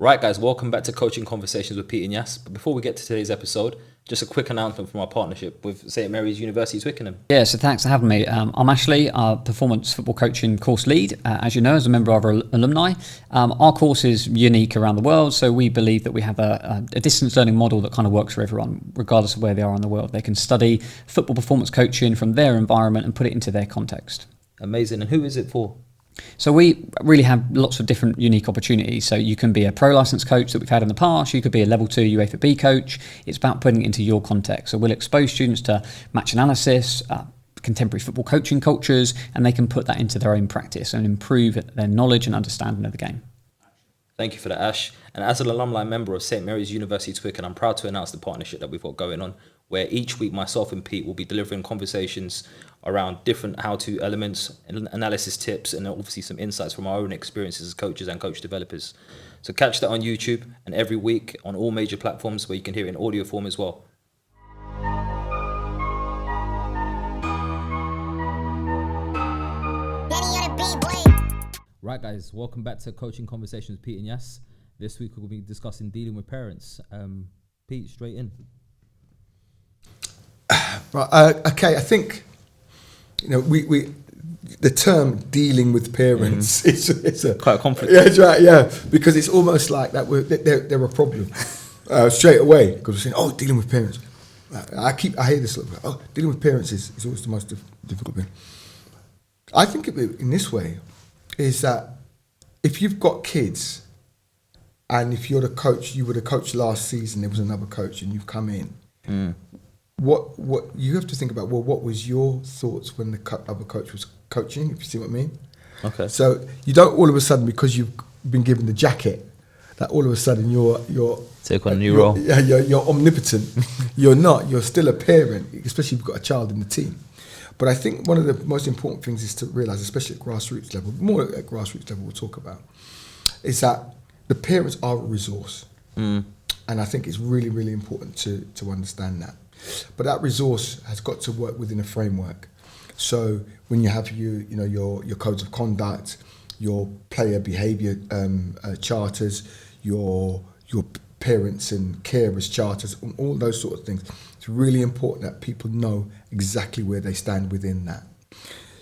Right, guys, welcome back to Coaching Conversations with Pete Yas. But before we get to today's episode, just a quick announcement from our partnership with St Mary's University Twickenham. Yeah, so thanks for having me. I'm Ashley, our performance football coaching course lead, as you know, as a member of our alumni. Our course is unique around the world, so we believe that we have a distance learning model that kind of works for everyone, regardless of where they are in the world. They can study football performance coaching from their environment and put it into their context. Amazing. And who is it for? So we really have lots of different unique opportunities. So you can be a pro licensed coach that we've had in the past. You could be a level 2 UEFA B coach. It's about putting it into your context. So we'll expose students to match analysis, contemporary football coaching cultures, and they can put that into their own practice and improve their knowledge and understanding of the game. Thank you for that, Ash. And as an alumni member of St Mary's University Twickenham, I'm proud to announce the partnership that we've got going on, where each week myself and Pete will be delivering conversations around different how-to elements, analysis tips, and obviously some insights from our own experiences as coaches and coach developers. So catch that on YouTube and every week on all major platforms where you can hear it in audio form as well. Right, guys, welcome back to Coaching Conversations with Pete and Yas. This week we'll be discussing dealing with parents. Pete, straight in. Right, okay, I think we the term dealing with parents it's a quite a conflict. Yeah, that's right. Yeah, because it's almost like that they're a problem straight away because we're saying, oh, dealing with parents. I hear this. Oh, dealing with parents is always the most difficult thing. I think of it in this way: is that if you've got kids, and if you're the coach, you were the coach last season, there was another coach, and you've come in. What you have to think about? Well, what was your thoughts when the other coach was coaching? If you see what I mean. Okay. So you don't all of a sudden, because you've been given the jacket, that all of a sudden you're take on a new role. Yeah, you're omnipotent. You're not. You're still a parent, especially if you've got a child in the team. But I think one of the most important things is to realise, especially at grassroots level, more at grassroots level we'll talk about, is that the parents are a resource, and I think it's really, really important to understand that. But that resource has got to work within a framework. So when you have your codes of conduct, your player behaviour charters, your parents and carers charters, and all those sort of things, it's really important that people know exactly where they stand within that.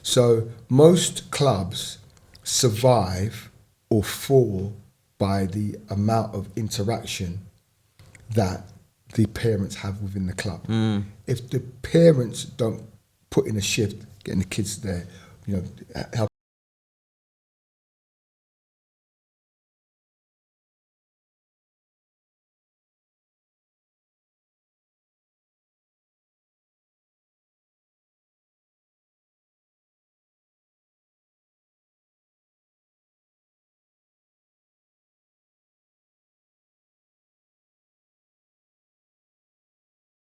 So most clubs survive or fall by the amount of interaction that the parents have within the club. If the parents don't put in a shift, getting the kids there, help.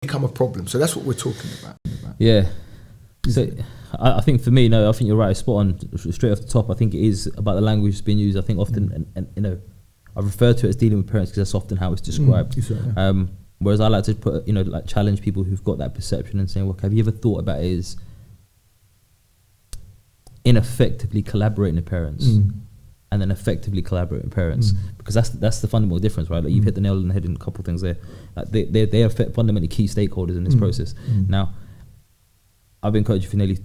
Become a problem. So that's what we're talking about. Yeah. So I think for me, I think you're right. Spot on. Straight off the top, I think it is about the language that's being used. I think often, and I refer to it as dealing with parents because that's often how it's described. Whereas I like to put, like challenge people who've got that perception and saying, "Look, have you ever thought about it as ineffectively collaborating with parents?" And then effectively collaborate with parents, because that's the fundamental difference, right? Like you've hit the nail on the head in a couple of things there. Like they are fundamentally key stakeholders in this process. Now, I've been coaching for nearly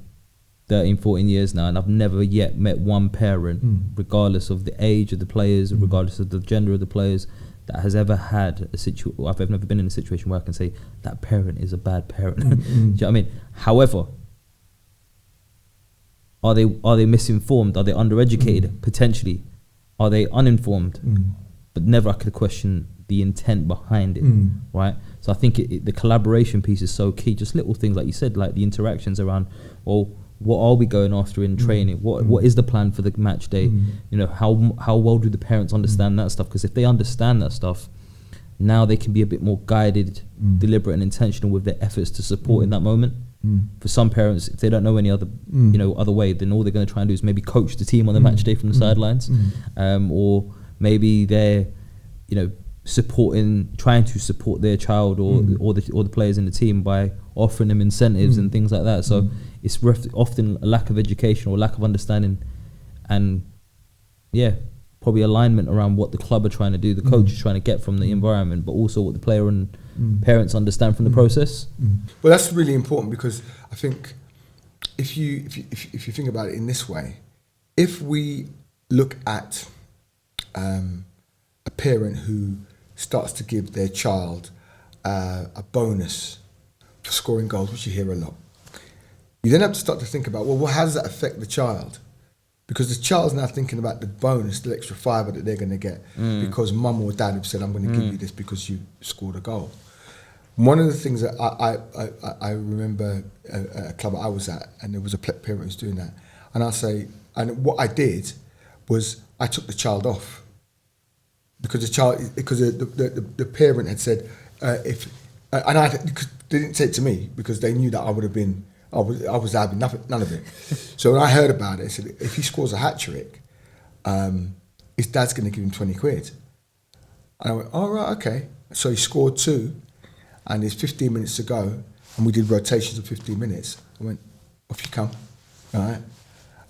13, 14 years now, and I've never yet met one parent, regardless of the age of the players, regardless of the gender of the players, that has ever had a situation. I've never been in a situation where I can say that parent is a bad parent. Do you know what I mean? However, Are they misinformed? Are they undereducated? Potentially. Are they uninformed? But never I could question the intent behind it, right? So I think the collaboration piece is so key. Just little things like you said, like the interactions around, well, what are we going after in training? What is the plan for the match day? How well do the parents understand that stuff? Because if they understand that stuff, now they can be a bit more guided, deliberate and intentional with their efforts to support in that moment. For some parents, if they don't know any other other way, then all they're going to try and do is maybe coach the team on the match day from the sidelines, or maybe they're trying to support their child or the players in the team by offering them incentives and things like that. So it's often a lack of education or lack of understanding, and probably alignment around what the club are trying to do, the coach is trying to get from the environment, but also what the player and parents understand from the process. Well, that's really important, because I think if you think about it in this way, if we look at a parent who starts to give their child a bonus for scoring goals, which you hear a lot, you then have to start to think about, well, how does that affect the child? Because the child's now thinking about the bonus, the extra fiver that they're going to get because mum or dad have said, I'm going to give you this because you scored a goal. One of the things that I remember a club I was at, and there was a parent who was doing that, and what I did was I took the child off because the parent had said they didn't say it to me because they knew that I was having none of it. So when I heard about it, I said, if he scores a hat trick, his dad's going to give him 20 quid. And I went, all right, okay. So he scored 2, and there's 15 minutes to go, and we did rotations of 15 minutes. I went, off you come, all right?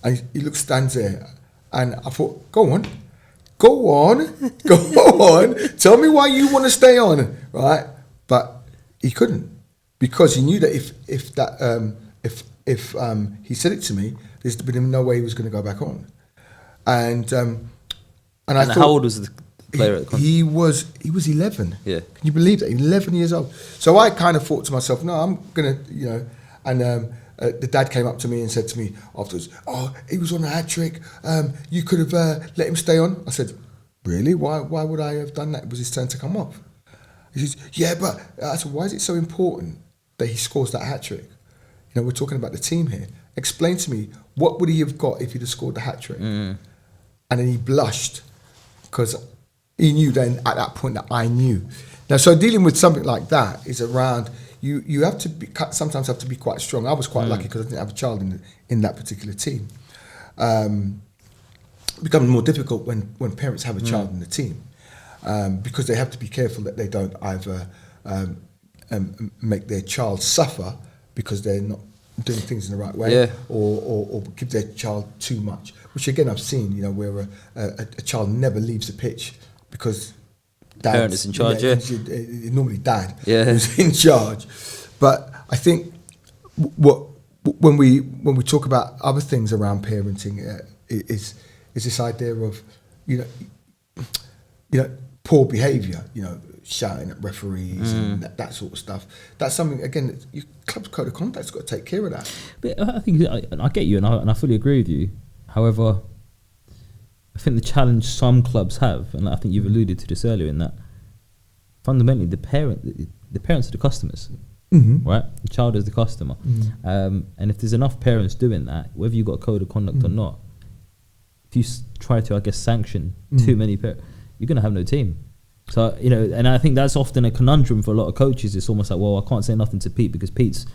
And he stands there, and I thought, go on, tell me why you want to stay on, right? But he couldn't, because he knew that if he said it to me, there's been no way he was going to go back on. And I thought, how old was the player at the concert? He was 11. Yeah. Can you believe that? 11 years old. So I kind of thought to myself, no, I'm going to, and the dad came up to me and said to me afterwards, oh, he was on a hat trick. You could have let him stay on. I said, really? Why would I have done that? It was his turn to come off. He says, yeah, but I said, why is it so important that he scores that hat trick? We're talking about the team here. Explain to me, what would he have got if he'd have scored the hat trick? And then he blushed because he knew then at that point that I knew. Now, so dealing with something like that is around, you have to sometimes have to be quite strong. I was quite lucky because I didn't have a child in that particular team. It becomes more difficult when parents have a child in the team because they have to be careful that they don't either make their child suffer because they're not doing things in the right way, or give their child too much. Which again I've seen, where a child never leaves the pitch because parent is in charge. Normally dad who's in charge. But I think when we talk about other things around parenting is this idea of poor behaviour, shouting at referees and that sort of stuff. That's something, again, that your club's code of conduct's got to take care of that. But I think I get you, and I fully agree with you. However, I think the challenge some clubs have, and I think you've alluded to this earlier, in that fundamentally the parents are the customers, right? The child is the customer, and if there's enough parents doing that, whether you've got a code of conduct or not, if you try to, I guess, sanction too many parents, you're going to have no team. So, and I think that's often a conundrum for a lot of coaches. It's almost like, well, I can't say nothing to Pete because Pete's,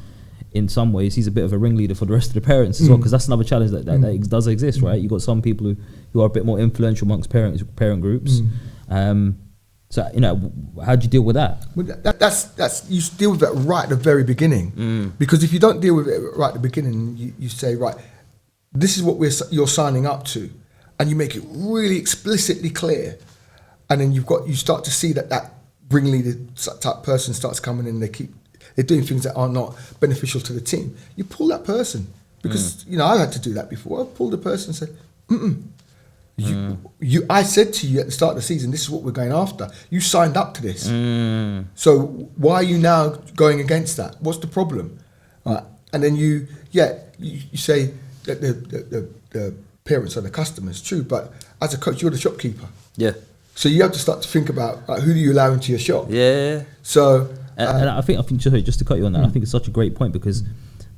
in some ways, he's a bit of a ringleader for the rest of the parents as well, because that's another challenge that does exist, right? You've got some people who are a bit more influential amongst parent groups. So, how do you deal with that? Well, that's you deal with it right at the very beginning, because if you don't deal with it right at the beginning, you say, right, this is what you're signing up to, and you make it really explicitly clear. And then you start to see that ringleader type person starts coming in. They're doing things that are not beneficial to the team. You pull that person, because I had to do that before. I pulled the person and said, I said to you at the start of the season, this is what we're going after. You signed up to this. So why are you now going against that? What's the problem? And then you say that the parents are the customers, true, but as a coach, you're the shopkeeper. Yeah. So you have to start to think about who do you allow into your shop. Yeah. So and I think just to cut you on that, I think it's such a great point, because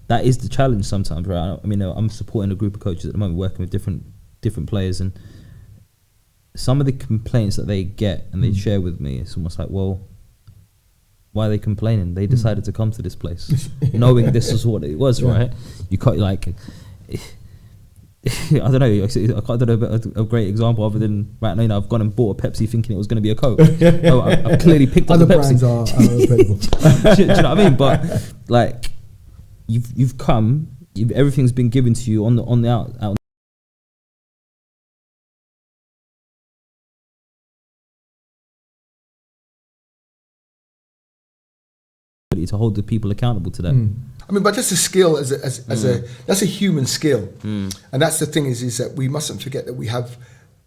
that is the challenge sometimes, right? I mean, I'm supporting a group of coaches at the moment, working with different players, and some of the complaints that they get and they share with me, it's almost like, well, why are they complaining? They decided to come to this place knowing this is what it was, right? You can't, like, I don't know. I don't know a great example other than right now. I've gone and bought a Pepsi thinking it was going to be a Coke. I've clearly picked up the Pepsi. Other brands are available. Do you know what I mean? But like, you've come. Everything's been given to you on the out to hold the people accountable to that. I mean, but that's a skill that's a human skill, and that's the thing is that we mustn't forget that we have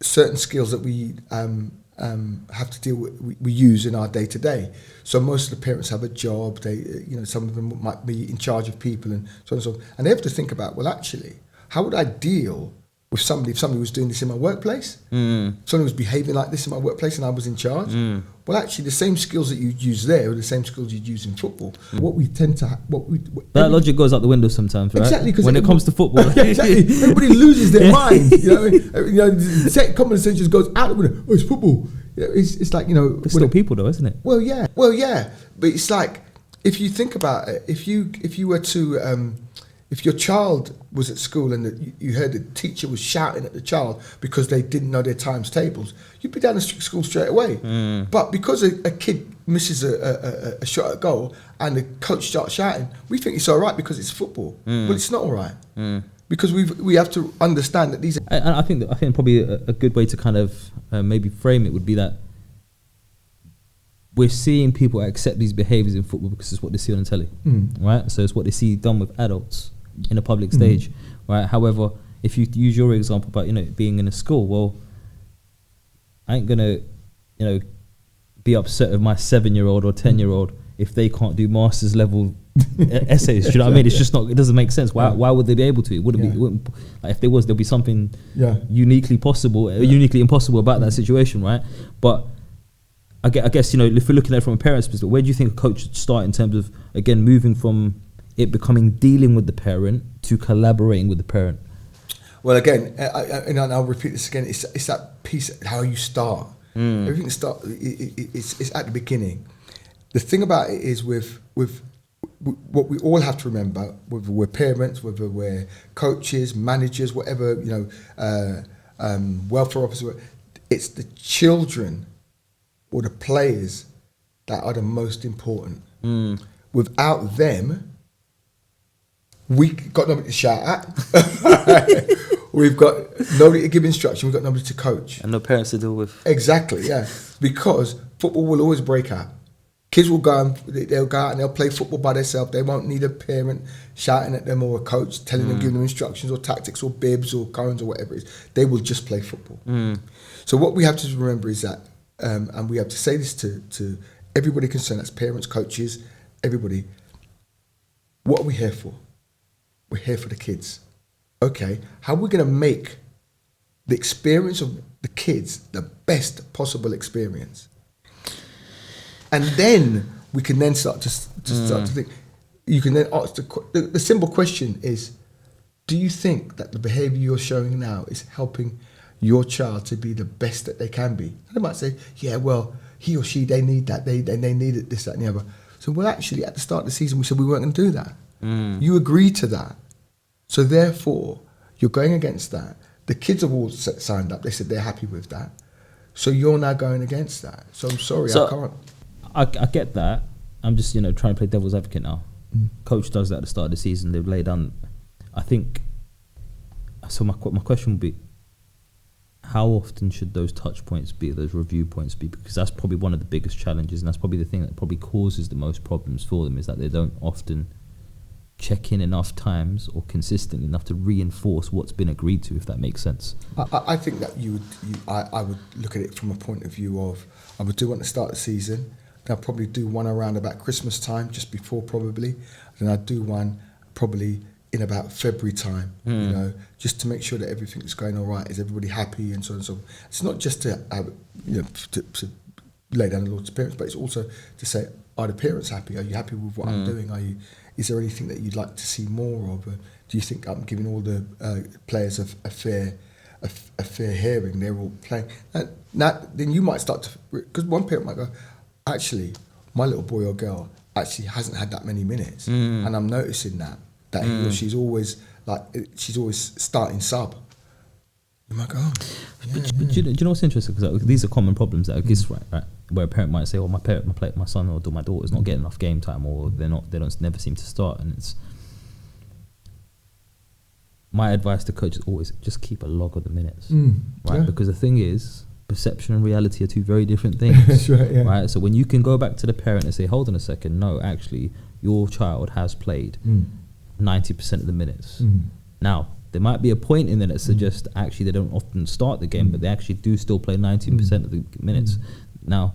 certain skills that we have to deal with, we use in our day to day. So most of the parents have a job. They, some of them might be in charge of people and so on and so on, and they have to think about, well, actually, how would I deal with somebody if somebody was doing this in my workplace? Somebody was behaving like this in my workplace and I was in charge. Well, actually, the same skills that you use there are the same skills you'd use in football. What we tend to that logic goes out the window sometimes, right? Exactly, because when it comes to football, exactly, everybody loses their mind. Common sense just goes out the window. Oh, it's football. It's like it's still people though, isn't it? Well, yeah, but it's like if you think about it, if you were to if your child was at school and you heard the teacher was shouting at the child because they didn't know their times tables, you'd be down to school straight away. But because a kid misses a shot at goal and the coach starts shouting, we think it's all right because it's football. But it's not all right. Because we have to understand that these are... And I think probably a good way to kind of maybe frame it would be that we're seeing people accept these behaviours in football because it's what they see on the telly, right? So it's what they see done with adults in a public stage, right? However, if you use your example about being in a school, well, I ain't gonna be upset with my 7-year-old or 10-year-old if they can't do master's level essays. Do you know what I mean? It's just not. It doesn't make sense. Why would they be able to? It wouldn't be. It wouldn't, like if there was, there'd be something uniquely impossible about that situation, right? But I guess if we're looking at it from a parent's perspective, where do you think a coach should start in terms of again moving from it becoming dealing with the parent to collaborating with the parent? Well, again, and I'll repeat this again. It's that piece how you start. Everything it's at the beginning. The thing about it is with what we all have to remember, whether we're parents, whether we're coaches, managers, whatever, welfare officers, it's the children or the players that are the most important. Without them, we got nobody to shout at. We've got nobody to give instruction. We've got nobody to coach. And no parents to deal with. Exactly, yeah. Because football will always break out. Kids will go out and they'll play football by themselves. They won't need a parent shouting at them or a coach telling them, giving them instructions or tactics or bibs or cones or whatever it is. They will just play football. So what we have to remember is that, and we have to say this to everybody concerned, that's parents, coaches, everybody, what are we here for? We're here for the kids. Okay, how are we going to make the experience of the kids the best possible experience? And then we can then start to think. You can then ask the simple question is, do you think that the behaviour you're showing now is helping your child to be the best that they can be? And they might say, yeah, well, he or she, they need that. They need it, this, that, and the other. So, well, actually, at the start of the season, we said we weren't going to do that. You agreed to that. So, therefore, you're going against that. The kids have all signed up. They said they're happy with that. So, you're now going against that. So, I'm sorry, I can't. I get that. I'm just, trying to play devil's advocate now. Coach does that at the start of the season. They've laid down, I think, so my question would be, how often should those touch points be, those review points be? Because that's probably one of the biggest challenges, and that's probably the thing that probably causes the most problems for them, is that they don't often check in enough times or consistently enough to reinforce what's been agreed to, if that makes sense. I think that I would look at it from a point of view of, I would do one to start the season, then I'll probably do one around about Christmas time, just before probably, then I'd do one probably in about February time, just to make sure that everything's going all right. Is everybody happy and so on and so on. It's not just to have, to lay down the law to parents, but it's also to say, are the parents happy? Are you happy with what I'm doing? Is there anything that you'd like to see more of? Do you think I'm giving all the players a fair hearing? They're all playing. Now, then you might start to, because one parent might go, actually, my little boy or girl actually hasn't had that many minutes, and I'm noticing that he or she's always starting sub. You might go, But do you know what's interesting? Because these are common problems that exist, right? Where a parent might say, "Oh, my son or my daughter's not getting enough game time, or they don't never seem to start." And it's my advice to coaches always just keep a log of the minutes, right? Yeah. Because the thing is, perception and reality are two very different things. That's right, yeah. Right? So when you can go back to the parent and say, hold on a second, no, actually, your child has played 90% of the minutes. Now, there might be a point in there that suggests actually they don't often start the game, but they actually do still play 19% of the minutes. Now,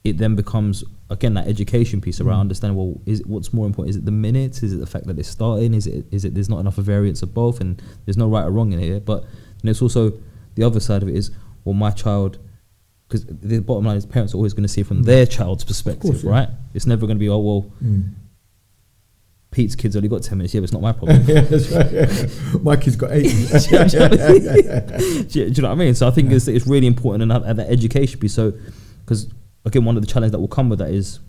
it then becomes, again, that education piece around understanding, well, what's more important? Is it the minutes? Is it the fact that they're starting? Is it there's not enough of variance of both, and there's no right or wrong in here? But it's also the other side of it is, well, my child, because the bottom line is parents are always going to see it from their child's perspective, course, yeah. right? It's never going to be, oh, well, Pete's kid's only got 10 minutes, yeah, but it's not my problem. Yeah, that's right. Yeah. My kid's got 8. do you know what I mean? So I think it's really important at that education piece. So, because again, one of the challenges that will come with that is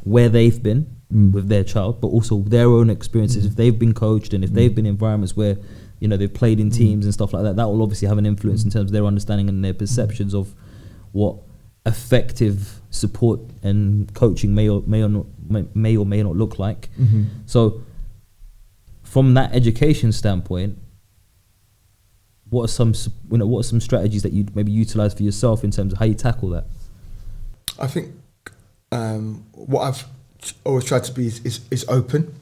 where they've been with their child, but also their own experiences. If they've been coached and if they've been in environments where, you know, they've played in teams and stuff like that, that will obviously have an influence in terms of their understanding and their perceptions of what effective support and coaching may or may not look like. So from that education standpoint, what are some strategies that you maybe utilize for yourself in terms of how you tackle that? I think what I've always tried to be is open.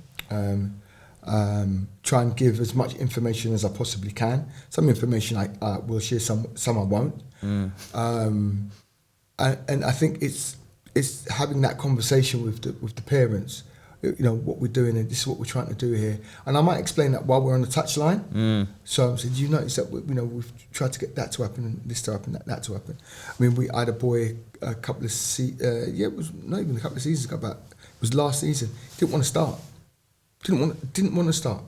Try and give as much information as I possibly can. Some information I will share, some I won't. And I think it's having that conversation with the parents. You know what we're doing, and this is what we're trying to do here. And I might explain that while we're on the touchline. So I said, "You notice that we've tried to get that to happen, and this to happen, that to happen." I mean, I had a boy a couple of it was not even a couple of seasons ago. But it was last season. Didn't want to start. Didn't want to start.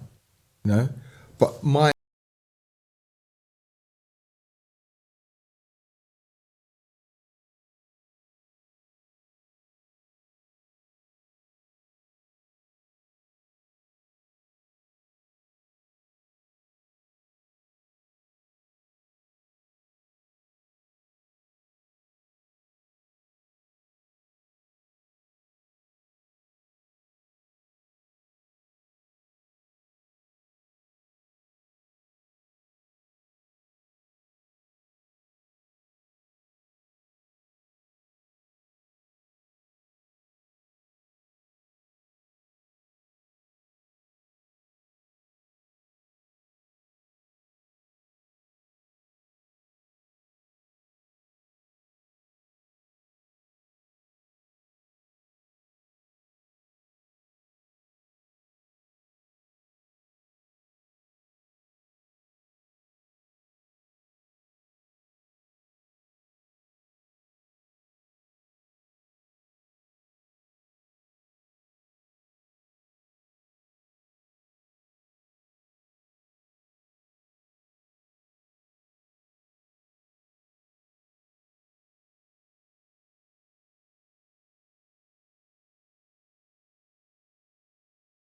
You know, but my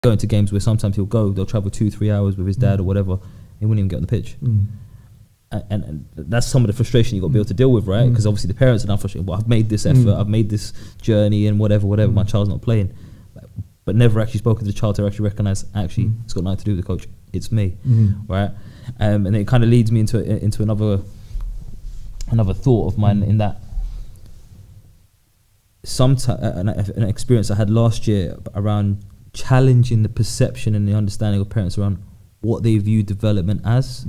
going to games where sometimes they'll travel 2-3 hours with his dad or whatever, he wouldn't even get on the pitch. And that's some of the frustration you've got to be able to deal with, right? Because obviously the parents are now frustrated. Well, I've made this effort, I've made this journey and whatever, my child's not playing. But never actually spoken to the child to actually recognise, actually, it's got nothing to do with the coach, it's me, right? And it kind of leads me into another thought of mine in that an experience I had last year around challenging the perception and the understanding of parents around what they view development as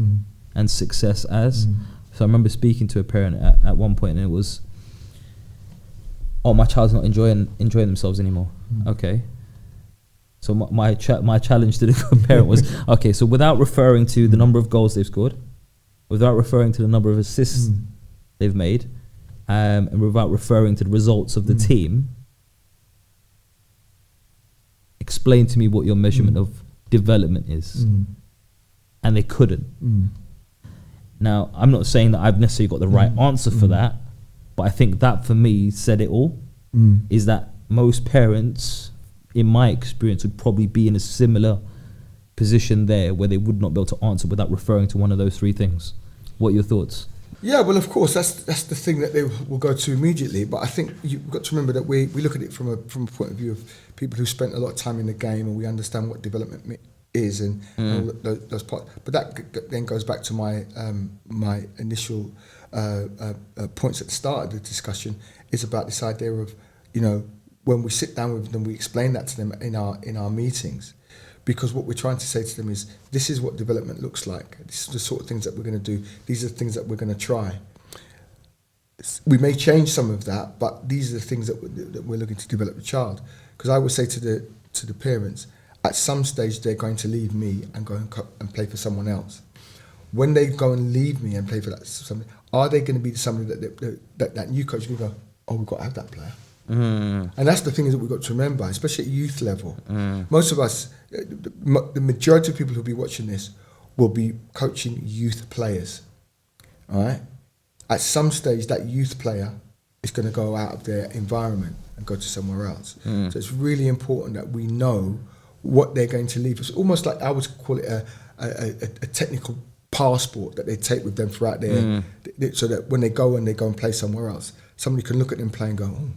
and success as. So I remember speaking to a parent at one point, and it was, "Oh, my child's not enjoying themselves anymore." Okay. So my challenge to the parent was, okay, so without referring to the number of goals they've scored, without referring to the number of assists they've made, and without referring to the results of the team, explain to me what your measurement of development is. And they couldn't. Now, I'm not saying that I've necessarily got the right answer for that, but I think that for me said it all, is that most parents, in my experience, would probably be in a similar position there where they would not be able to answer without referring to one of those three things. What are your thoughts? Yeah, well, of course, that's the thing that they will go to immediately. But I think you've got to remember that we look at it from a point of view of people who spent a lot of time in the game, and we understand what development is and all those parts. But that then goes back to my my initial points at the start of the discussion is about this idea of, when we sit down with them, we explain that to them in our meetings, because what we're trying to say to them is, this is what development looks like. This is the sort of things that we're going to do. These are the things that we're going to try. We may change some of that, but these are the things that we're looking to develop the child. Because I would say to the parents, at some stage they're going to leave me and go and play for someone else. When they go and leave me and play for that somebody, are they going to be somebody that new coach can go, oh, we've got to have that player? And that's the thing that we've got to remember, especially at youth level. Most of us, the majority of people who'll be watching this will be coaching youth players. All right? At some stage, that youth player is going to go out of their environment and go to somewhere else. So it's really important that we know what they're going to leave. It's almost like, I would call it a technical passport that they take with them throughout their, so that when they go and play somewhere else, somebody can look at them play and go, oh,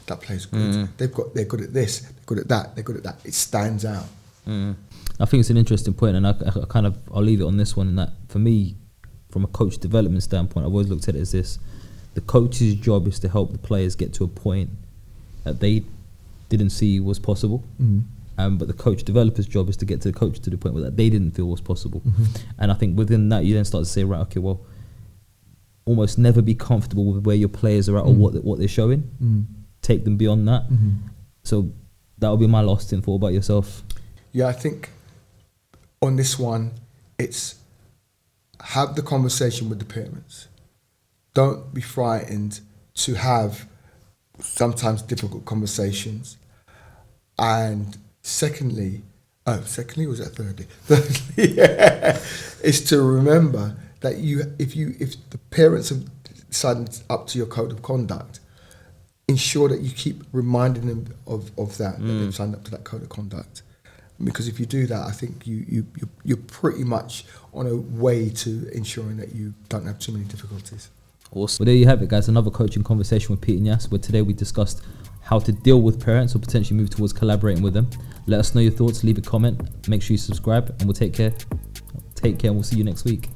that player's good. They're good at this, they're good at that, they're good at that. It stands out. I think it's an interesting point, and I'll leave it on this one. And that, for me, from a coach development standpoint, I've always looked at it as this: the coach's job is to help the players get to a point that they didn't see was possible. But the coach developer's job is to get the coach to the point where that they didn't feel was possible. And I think within that, you then start to say, right, okay, well, almost never be comfortable with where your players are at or what they're showing. Take them beyond that. So that would be my last thought about yourself. Yeah, I think on this one, it's have the conversation with the parents. Don't be frightened to have sometimes difficult conversations. And secondly, or was that thirdly? Thirdly, is to remember that if the parents have signed up to your code of conduct, ensure that you keep reminding them of that they've signed up to that code of conduct. Because if you do that, I think you're pretty much on a way to ensuring that you don't have too many difficulties. Awesome. Well, there you have it, guys. Another coaching conversation with Pete Yas, where today we discussed how to deal with parents or potentially move towards collaborating with them. Let us know your thoughts, leave a comment, make sure you subscribe, and we'll take care. Take care, and we'll see you next week.